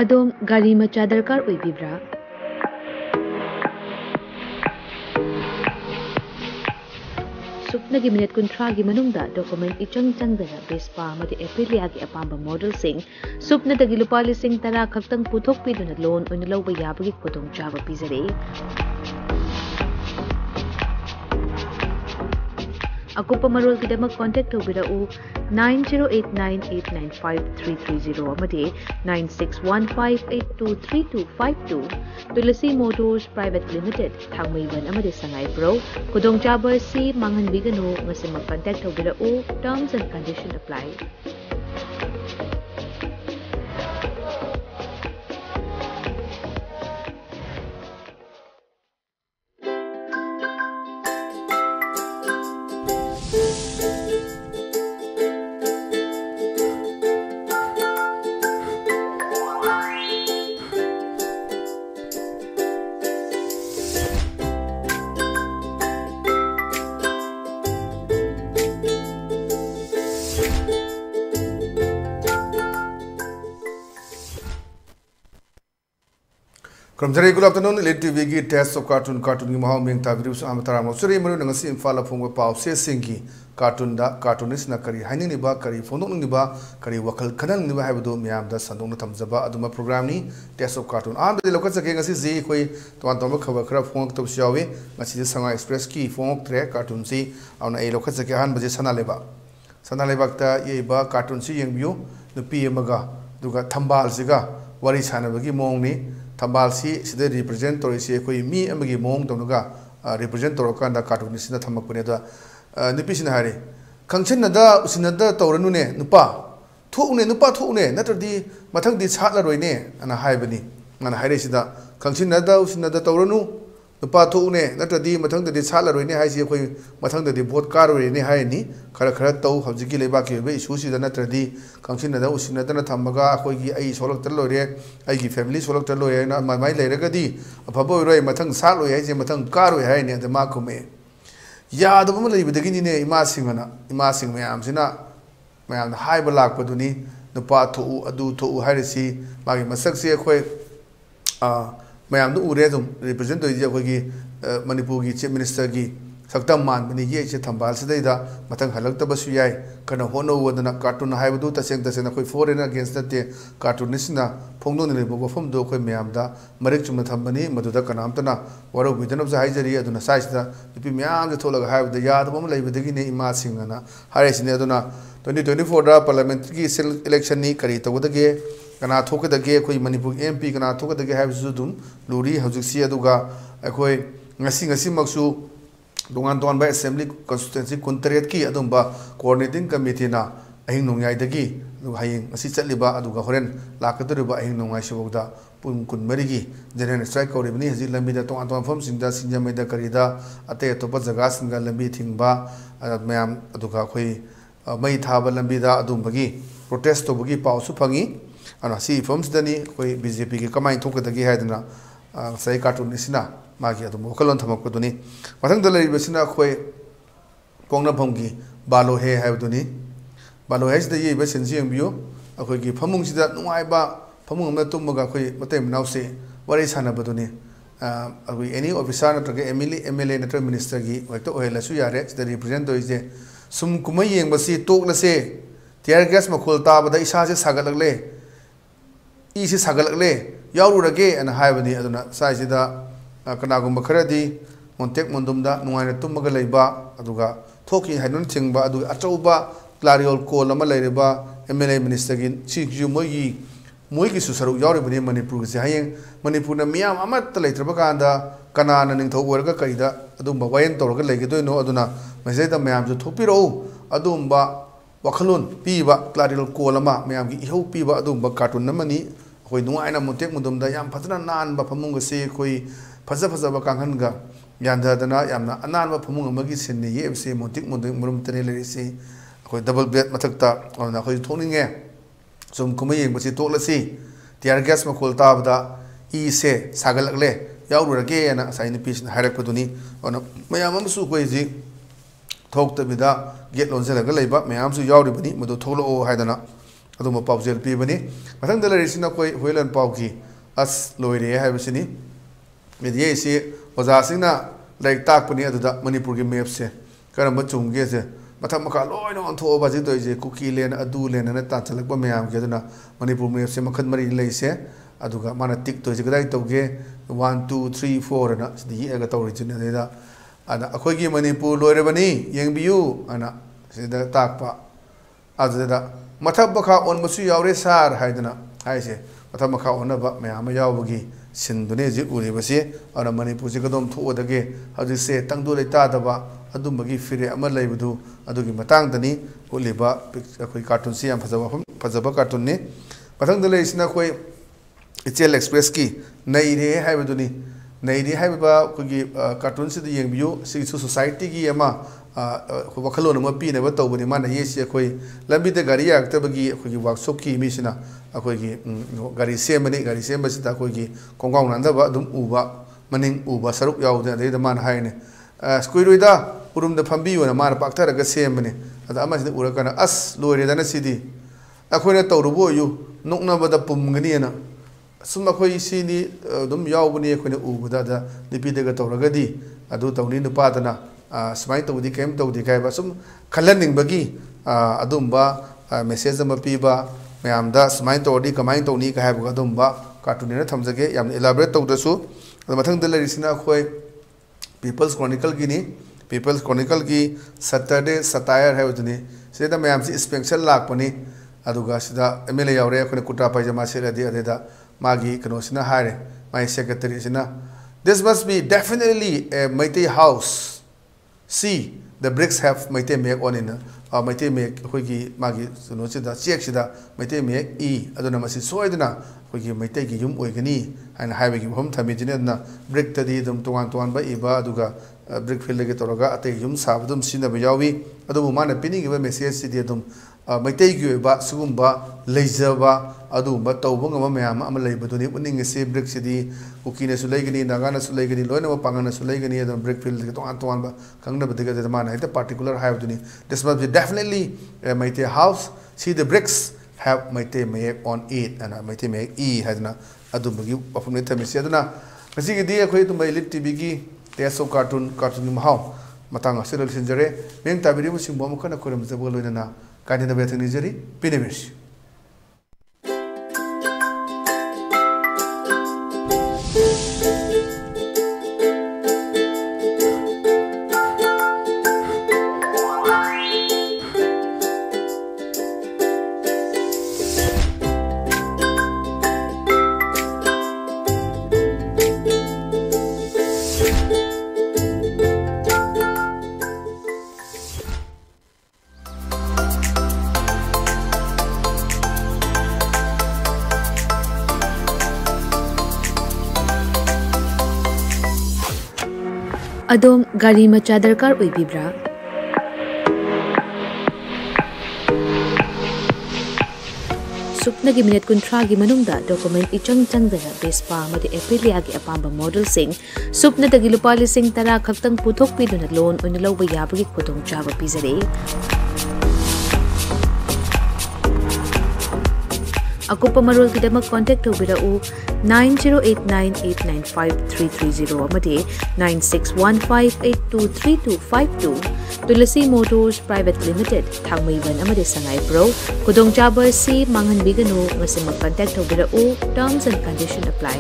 अदोम गाड़ी मचा दरकार ओइबिब्रा सुपनगी मिनट कुंथ्रागी मनुंगदा डॉक्यूमेंट इचंग चंगदना बेस्पा अमदि एप्रिलिया की अपांबा मॉडल सिंह सुपनदगी लुपा लिसिंग 10 खक्तंग पुथोकपिदुना लोन ओइना लौबा याबगी खुदोंचाबा पिजरे अकुपा मरोल किदमक कांटेक्ट तौबिरउ 9089895330 अमदि 9615823252 Tulsi motors private limited Thangmeiband अमदि संगाई ब्रो खुदोंचाबा सी मांगनबिगनो ngasimak कांटेक्ट तौबिरउ terms and condition apply Good afternoon, ELITETV test of cartoon की महाव में ताबिरुस आमतारा मौसरी मरु नंगसी इम्फाल फुंग पाव से सिंगी cartoon दा cartoonist ना करी हाइनिंग निबा करी फोनों निबा करी वकल खनंग निबा है बदो म्याम दा संदों थमजबा अदुमा प्रोग्राम नी test of cartoon आम दे लोकल सके ngasi जी कोई तो खबर खरा फोन तो सियावे ngasi संगा एक्सप्रेस की फोन ट्रे cartoon सी औन ए लोकल सके हान बजे सना लेबा ता ये बा cartoon सी यंगबियो नुपी एमगा दुगा थंबाल सिगा वारी सानबगी मोंगनी थंबालसी सिदे रिप्रेजेंट तोरिसे कोई मी अमगी मोंग तोनुगा रिप्रेजेंट तोरकांदा कार्टूनिस्ट थमकपने दा निपिसिना हारे खंगछनदा उसिनदा तौरनुने नुपा थोउने नत्रदि मथंगदि सातलरोइने अना हाइबनी अना हाइरेसिदा खंगछनदा उसिनदा तौरनु नुपा थोउने नत्रदि मथंगदि सातलरोइने हाइसि कोई मथंगदि भोट कारोइने हाइनी खरा तौ हबजिकी लेबाकी बे इशूसिदा नत्रदि खंगछनदा उसिनदा थमगा अखोइगी आई सोलक्तर लोरे आइगी फैमिली सोलक्तर लोरे ना माइ लेरगदि अफबो रोय मथंग सालोय हाइजे मथंग कारोय हाइने द माखुमे यादबम लेबदगिनिने इमा सिंग मयामसिना मयाम हाइब लाकपदुनी नुपा थो अदु थो हाइरसी मागी मसकसे अखोय मैम उरे रिप्रेजेंट अखोगी मणिपुर की चीफ मिनिस्टर की सक्तम मानबनी ये थंबाल से मथंग हलक्तबसु याय कना होनोवदना कार्टून हाइबदु तसेंग अखोई फॉरेन अगेंस्ट नते कार्टूनिस्टना फोंदोन वफमदो अखोई मैमदा मरिक चुमना थंबनी मदुदा कनामतना वरो बिदनबजा हाइजरी अदुना साइसदा नुपी मैम थोलग हाइबदा यादबम लेबदगिने इमा सिंगना हाइसिने अदुना 2024 दा पार्लियामेंट्री की इलेक्शन नि करी तगदगे कना थोकदगे अखोई मणिपुर MP कना थोकदगे हाइबसु दुम लुरी हजुक्सी अदुगा अखोई ngasi maksu dongan ba assembly constituency kuntaret ki adumba coordinating committee na ahing nongyai dagi haying ngasi chatliba aduga horen lakaduriba ahing nongai sibogda pum kun marigi general strike koribni haji lambi da ton fam singda sinjamai da karida ate topa jaga singa lambi thingba mayam aduga khoi mai thaba lambi da adumbagi protest to bagi pausu phangi ana si forms dani khoi BJP ki kamai thokadagi haidna sai cartoonist मागी अदुम वखलोन थमकपदुनी मथंग दलरिबसिना खोय पोंगना फमगी बालो हे हायबदुनी बालो हेसदा येबा सेंजियं बियो अखोयगी फमुंगसिदा नुआइबा फमुंग अमदा तुमगा खोय मतेम नाउसे वारि सानबदुनी अखोय any officer नत्रगे MLA नत्र minister गी वक्तो ओहेलसु यारे सिदा रिप्रेजेंट दोइजे सुम कुमै येंगबसि तोकलसे टियर गैस मखोल ताबदा इसासे सागलगले इसे सागलगले याउरुरगे अन हायबनी अदुना साइसिदा कनागुम खरदी मोन्टेक मोन्दुमदा नुआइना तुमगा लेबा अदुगा थोकी हाइनुन थिंगबा अदु अचौबा क्लारियोल कोल अमा लेरेबा MLA मिनिस्टर की चिजु मोइगी सुसरु याउरिबनि मणिपुर से हायें मणिपुर ना मियाम अमत लेत्रबा कांदा कनाना निंथौ ओरगा कइदा अदुमबा वायन तौरगा लेगेदोइनो अदुना मेसेदा मियाम जो थोपिरो अदुमबा वखलोन पीबा क्लारियोल कोल अमा मियाम की इहौ पीबा अदुमबा कार्टून नमनी कोई नुआइना मोन्टेक मोन्दुमदा याम फजना नानबा फमुंग से कोई फजब कांगनगा यादना यामना अनानबा फमुंग अमगी सिन्नी येबसे मोन्टिक मुरुम तने लेरिसे अखोई डबल बेड मथकता अना अखोई थोनिंगे सुम कुमै येंबसी तोकलसी टियर गैस मखोल ताबदा ई से सागलगले याउरुरगे ना साइनि पीस हाइरकपदुनी अना मयाम अमसु कोई जी थोक्तबिदा गेट लोनजलगा लेबा मयामसु याउरिबनी मदो थोलो हाइदना ꯑꯗꯨꯝꯕ ꯄꯥꯎꯖꯦꯜ ꯄꯤꯕꯅꯤ ꯃꯊꯪꯗ ꯂꯩꯔꯤꯁꯤꯅ ꯑꯩꯈꯣꯏ ꯍꯨꯏꯂꯟ ꯄꯥꯎꯒꯤ ꯑꯁ ꯂꯣꯏꯔꯦ ꯍꯥꯏꯕꯁꯤꯅꯤ ꯃꯤꯗꯤꯌꯥꯁꯤ ꯑꯣꯖꯥꯁꯤꯡꯅ ꯂꯥꯏꯔꯤꯛ ꯇꯥꯛꯄꯅꯤ ꯑꯗꯨꯗ ꯃꯅꯤꯄꯨꯔꯒꯤ ꯃꯦꯞꯁꯦ ꯀꯔꯝꯕ ꯆꯨꯝꯒꯦꯁꯦ ꯃꯊꯛ ꯃꯈꯥ ꯂꯣꯏꯅ ꯑꯣꯟꯊꯣꯛꯑꯕ ꯍꯧꯖꯤꯛ ꯇꯧꯔꯤꯁꯦ ꯀꯨꯀꯤ ꯂꯦꯟ ꯑꯗꯨ ꯂꯦꯟꯅ ꯇꯥꯟꯁꯤꯜꯂꯛꯄ ꯃꯌꯥꯝꯒꯤ ꯑꯗꯨꯅ ꯃꯅꯤꯄꯨꯔ ꯃꯦꯞꯁꯦ ꯃꯈꯜ ꯃꯔꯤ ꯂꯩꯁꯦ ꯑꯗꯨꯒ ꯃꯥꯅ ꯇꯤꯛ ꯇꯧꯔꯤꯁꯦ ꯀꯗꯥꯏ ꯇꯧꯒꯦ 1 2 3 4 ꯑꯅ ꯁꯤꯗ ꯌꯦꯛꯑꯒ ꯇꯧꯔꯤꯁꯤꯅꯦ ꯑꯗꯩꯗ ꯑꯗ ꯑꯩꯈꯣꯏꯒꯤ ꯃꯅꯤꯄꯨꯔ ꯂꯣꯏꯔꯕꯅꯤ ꯌꯦꯡꯕꯤꯌꯨ ꯑꯅ ꯁꯤꯗ ꯇꯥꯛꯄ ꯑꯗꯨꯗ ꯃꯊꯛ ꯃꯈꯥ ꯑꯣꯟꯕꯁꯨ ꯌꯥꯎꯔꯦ ꯁꯥꯔ ꯍꯥꯏꯗꯅ ꯍꯥꯏꯁꯦ ꯃꯊꯛ ꯃꯈꯥ ꯑꯣꯟꯅꯕ ꯃꯌꯥꯝ ꯑꯃ ꯌꯥꯎꯕꯒꯤ ꯁꯤꯟꯗꯨꯅꯦ ꯍꯧꯖꯤꯛ ꯎꯔꯤꯕꯁꯤ ꯑꯗꯨꯅ ꯃꯅꯤꯄꯨꯔꯁꯤ ꯀꯗꯣꯝ ꯊꯣꯛꯑꯗꯒꯦ ꯍꯧꯖꯤꯛꯁꯦ ꯇꯪꯗꯨ ꯂꯩꯇꯥꯗꯕ ꯑꯗꯨꯝꯕꯒꯤ ꯐꯤꯔꯦ ꯑꯃ ꯂꯩꯕꯗꯨ ꯑꯗꯨꯒꯤ ꯃꯇꯥꯡꯗꯅꯤ ꯎꯠꯂꯤꯕ ꯑꯩꯈꯣꯏ ꯀꯥꯔꯇꯨꯟꯁꯤ ꯌꯥꯝ ꯐꯖꯕ ꯀꯥꯔꯇꯨꯟꯅꯤ ꯃꯊꯪꯗ ꯂꯩꯔꯤꯁꯤꯅ ꯑꯩꯈꯣꯏ ꯏꯆꯦꯜ ꯑꯦꯛꯁꯄ꯭ꯔꯦꯁꯀꯤ ꯅꯩꯔꯦ ꯍꯥꯏꯕꯗꯨꯅꯤ ꯅꯩꯔꯦ ꯍꯥꯏꯕ ꯑꯩꯈꯣꯏꯒꯤ ꯀꯥꯔꯇꯨꯟꯁꯤꯗ ꯌꯦꯡꯕꯤꯌꯨ ꯁꯤꯒꯤꯁꯨ ꯁꯣꯁꯥꯏꯇꯤꯒꯤ ꯑꯃ ꯋꯥꯈꯜꯂꯣꯟ ꯑꯃ ꯄꯤꯅꯕ ꯇꯧꯕꯅꯤ ꯃꯥꯅ ꯌꯦꯁꯤ ꯑꯩꯈꯣꯏ ꯂꯝꯕꯤꯗ ꯒꯥꯔꯤ ꯌꯥꯔꯛꯇꯕꯒꯤ ꯑꯩꯈꯣꯏꯒꯤ ꯋꯥꯛꯁꯣꯞꯀꯤ ꯃꯤꯁꯤꯅ ꯑꯩꯈꯣꯏꯒꯤ ꯒꯥꯔꯤ ꯁꯦꯝꯕꯅꯤ ꯒꯥꯔꯤ ꯁꯦꯝꯕꯁꯤꯗ ꯑꯩꯈꯣꯏꯒꯤ ꯈꯣꯡꯒꯥꯎ ꯅꯥꯟꯗꯕ ꯑꯗꯨꯝ ꯎꯕ ꯃꯅꯤꯡ ꯎꯕ ꯁꯔꯨꯛ ꯌꯥꯎꯗꯦ ꯑꯗꯩꯗ ꯃꯥꯅ ꯍꯥꯏꯅꯦ ꯀꯨꯏꯔꯣꯏꯗ ꯎꯔꯨꯝꯗ ꯐꯝꯕꯤꯌꯨꯅ ꯃꯥꯅ ꯄꯥꯛꯊꯔꯒ ꯁꯦꯝꯕꯅꯤ ꯑꯗ ꯑꯃꯁꯤꯗ ꯎꯔꯀꯥꯟꯗ ꯑꯁ ꯂꯣꯏꯔꯦꯗꯅ ꯁꯤꯗꯤ ꯑꯩꯈꯣꯏꯅ ꯇꯧꯔꯨꯕ ꯑꯣꯏꯌꯨ ꯅꯣꯛꯅꯕꯗ ꯄꯨꯝꯒꯅꯤꯅ ꯁꯨꯝ ꯑꯩꯈꯣꯏ ꯁꯤꯅꯤ ꯑꯗꯨꯝ ꯌꯥꯎꯕꯅꯤ ꯑꯩꯈꯣꯏꯅ ꯎꯕꯗ ꯑꯗ ꯅꯨꯄꯤꯗꯒ ꯇꯧꯔꯒꯗꯤ ꯑꯗꯨ ꯇꯧꯅꯤ ꯅꯨꯄꯥꯗꯅ ꯁꯨꯃꯥꯏꯅ ꯇꯧꯕꯗꯤ ꯀꯩꯝ ꯇꯧꯗꯦ ꯀꯥꯏꯕ ꯁꯨꯝ ꯈꯜꯍꯟꯅꯤꯡꯕꯒꯤ ꯑꯗꯨꯝꯕ ꯃꯦꯁꯦꯖ ꯑꯃ ꯄꯤꯕ ꯃꯌꯥꯝꯗ ꯁꯨꯃꯥꯏꯅ ꯇꯧꯔꯗꯤ ꯀꯃꯥꯏꯅ ꯇꯧꯅꯤ ꯀ ꯍꯥꯏꯕꯒ ꯑꯗꯨꯝꯕ ꯀꯥꯔꯇꯨꯟꯅꯦꯅ ꯊꯝꯖꯒꯦ ꯌꯥꯝꯅ ꯏꯂꯥꯕꯔꯦꯠ ꯇꯧꯗ꯭ꯔꯁꯨ ꯑꯗꯨ ꯃꯊꯪꯗ ꯂꯩꯔꯤꯁꯤꯅ ꯑꯩꯈꯣꯏ ꯄꯤꯄꯜꯁ ꯀ꯭ꯔꯣꯅꯤꯀꯜꯒꯤꯅꯤ ꯄꯤꯄꯜꯁ ꯀ꯭ꯔꯣꯅꯤꯀꯜꯒꯤ ꯁꯇꯔꯗꯦ ꯁꯇꯥꯌꯔ ꯍꯥꯏꯕꯗꯨꯅꯤ ꯁꯤꯗ ꯃꯌꯥꯝꯁꯤ ꯏꯟꯁꯄꯦꯛꯁꯟ ꯂꯥꯛꯄꯅꯤ ꯑꯗꯨꯒ ꯁꯤꯗ MLA ꯌꯥꯎꯔꯦ ꯑꯩꯈꯣꯏꯅ ꯀꯨꯔꯇꯥ ꯄꯥꯏꯖꯃꯥ ꯁꯦꯠꯂꯗꯤ ꯑꯗꯩꯗ ꯃꯥꯒꯤ ꯀꯩꯅꯣꯁꯤꯅ ꯍꯥꯏꯔꯦ ꯃꯥꯒꯤ ꯁꯦꯀ꯭ꯔꯦꯇꯔꯤꯁꯤꯅ ꯗꯤꯁ ꯃꯁ ꯕꯤ ꯗꯦꯐꯤꯅꯦꯠꯂꯤ ꯑꯦ ꯃꯩꯇꯩ ꯍꯥꯎꯁ ꯁꯤ ꯗ ꯕ꯭ꯔꯤꯛꯁ ꯍꯦꯞ ꯃꯩꯇꯩ ꯃꯌꯦꯛ ꯑꯣꯟ ꯏꯟ ꯃꯩꯇꯩ ꯃꯌꯦꯛ ꯑꯩꯈꯣꯏꯒꯤ ꯃꯥꯒꯤ ꯀꯩꯅꯣꯁꯤꯗ ꯆꯦꯛꯁꯤꯗ ꯃꯩꯇꯩ ꯃꯌꯦꯛ ꯑꯗꯨꯅ ꯃꯁꯤ ꯁꯣꯏꯗꯅ ꯑꯩꯈꯣꯏꯒꯤ ꯃꯩꯇꯩꯒꯤ ꯌꯨꯝ ꯑꯣꯏꯒꯅꯤ ꯍꯥꯏꯅ ꯍꯥꯏꯕꯒꯤ ꯋꯥꯐꯝ ꯊꯝꯃꯤꯁꯤꯅꯤ ꯑꯗꯨꯅ ꯕ꯭ꯔꯤꯛꯇꯗꯤ ꯑꯗꯨꯝ ꯇꯣꯉꯥꯟ ꯇꯣꯉꯥꯟꯕ ꯏꯕ ꯑꯗꯨꯒ ꯕ꯭ꯔꯤꯛ ꯐꯤꯜꯗꯒꯤ ꯇꯧꯔꯒ ꯑꯇꯩ ꯌꯨꯝ ꯁꯥꯕ ꯑꯗꯨꯝ ꯁꯤꯖꯤꯟꯅꯕ ꯌꯥꯎꯏ ꯑꯗꯨꯕꯨ ꯃꯥꯅ ꯄꯤꯅꯤꯡꯉꯤꯕ ꯃꯦꯁꯦꯖꯁꯤꯗꯤ ꯑꯗꯨꯝ ꯃꯩꯇꯩꯒꯤ ꯑꯣꯏꯕ ꯁꯤꯒꯨꯝꯕ ꯂꯩꯖꯕ ꯑꯗꯨꯒꯨꯝꯕ ꯇꯧꯕ ꯉꯝꯕ ꯃꯌꯥꯝ ꯑꯃ ꯂꯩꯕꯗꯨꯅꯤ ꯎꯠꯅꯤꯡꯉꯤꯁꯤ ꯕ꯭ꯔꯤꯛꯁꯤꯗꯤ ꯀꯨꯀꯤꯅꯁꯨ ꯂꯩꯒꯅꯤ ꯅꯥꯒꯥꯅꯁꯨ ꯂꯩꯒꯅꯤ ꯂꯣꯏꯅꯃꯛ ꯄꯥꯡꯒꯜꯅꯁꯨ ꯂꯩꯒꯅꯤ ꯑꯗꯨꯅ ꯕ꯭ꯔꯤꯛ ꯐꯤꯜꯗꯒꯤ ꯇꯣꯉꯥꯟ ꯇꯣꯉꯥꯟꯕ ꯈꯪꯅꯕꯗꯒꯤ ꯑꯗꯨꯗ ꯃꯥꯅ ꯍꯦꯛꯇ ꯄꯥꯔꯇꯤꯀꯨꯂꯔ ꯍꯥꯏꯕꯗꯨꯅꯤ ꯗꯤꯁ ꯃꯁ ꯕꯤ ꯗꯦꯐꯤꯅꯦꯠꯂꯤ ꯃꯩꯇꯩ ꯍꯥꯎꯁ ꯁꯤ ꯗ ꯕ꯭ꯔꯤꯛꯁ ꯍꯦꯞ ꯃꯩꯇꯩ ꯃꯌꯦꯛ ꯑꯣꯟ ꯏꯠ ꯑꯅ ꯃꯩꯇꯩ ꯃꯌꯦꯛ ꯍꯥꯏꯗꯅ ꯑꯗꯨꯝꯕꯒꯤ ꯋꯥꯐꯝꯗ ꯊꯝꯃꯤꯁꯤ ꯑꯗꯨꯅ ꯉꯁꯤꯒꯤꯗꯤ ꯑꯩꯈꯣꯏ ꯑꯗꯨꯝꯕ ꯏꯂꯤꯠ ꯇꯤꯚꯤꯒꯤ ꯇꯦꯁ ꯑꯣꯐ ꯀꯥꯔꯇꯨꯟꯒꯤ ꯃꯍꯥꯎ ꯃꯇꯥꯡ ꯑꯁꯤꯗ ꯂꯣꯏꯁꯤꯟꯖꯔꯦ ꯃꯤꯠꯌꯦꯡ ꯇꯥꯕꯤꯔꯤꯕꯁꯤꯡꯕꯨ ꯑꯃꯨꯛ ꯍꯟꯅ ꯈꯣꯏꯔꯝꯖꯕꯒ ꯂꯣꯏꯅꯅ ꯀꯥꯏꯅꯗꯕ ꯌꯥꯊꯪ ꯅꯤꯖꯔꯤ ꯄꯤꯅꯃꯤꯔꯁꯤ ꯑꯗꯣꯝ ꯒꯥꯔꯤ ꯃꯆꯥ ꯗꯔꯀꯥꯔ ꯑꯣꯏꯕꯤꯕ꯭ꯔꯥ? ꯁꯨꯞꯅꯒꯤ ꯃꯤꯅꯤꯠ 30ꯒꯤ ꯃꯅꯨꯡꯗ ꯗꯣꯀꯨꯃꯦꯟꯠ ꯏꯆꯪ ꯆꯪꯗꯅ ꯕꯦꯁꯄꯥ ꯑꯃꯗꯤ ꯑꯦꯄ꯭ꯔꯤꯂꯤꯌꯥꯒꯤ ꯑꯄꯥꯝꯕ ꯃꯣꯗꯦꯜꯁꯤꯡ ꯁꯨꯞꯅꯗꯒꯤ ꯂꯨꯄꯥ 10,000 ꯈꯛꯇꯪ ꯄꯨꯊꯣꯛꯄꯤꯗꯨꯅ ꯂꯣꯟ ꯑꯣꯏꯅ ꯂꯧꯕ ꯌꯥꯕꯒꯤ ꯈꯨꯗꯣꯡꯆꯥꯕ ꯄꯤꯖꯔꯤ꯫ ꯑꯀꯨꯞꯄ ꯃꯔꯣꯜꯒꯤꯗꯃꯛ ꯀꯣꯟꯇꯦꯛ ꯇꯧꯕꯤꯔꯛꯎ 9089895330 ꯑꯃꯗꯤ 9615823252 Tulsi motors private limited Thangmeiband ꯑꯃꯗꯤ ꯁꯉꯥꯏꯄ꯭ꯔꯧ ꯈꯨꯗꯣꯡꯆꯥꯕ ꯑꯁꯤ ꯃꯥꯡꯍꯟꯕꯤꯒꯅꯨ ꯃꯁꯤꯃꯛ ꯀꯣꯟꯇꯦꯛ ꯇꯧꯕꯤꯔꯛꯎ ꯇꯔꯝꯁ ꯑꯦꯟ ꯀꯟꯗꯤꯁꯟ ꯑꯦꯄ꯭ꯂꯥꯏ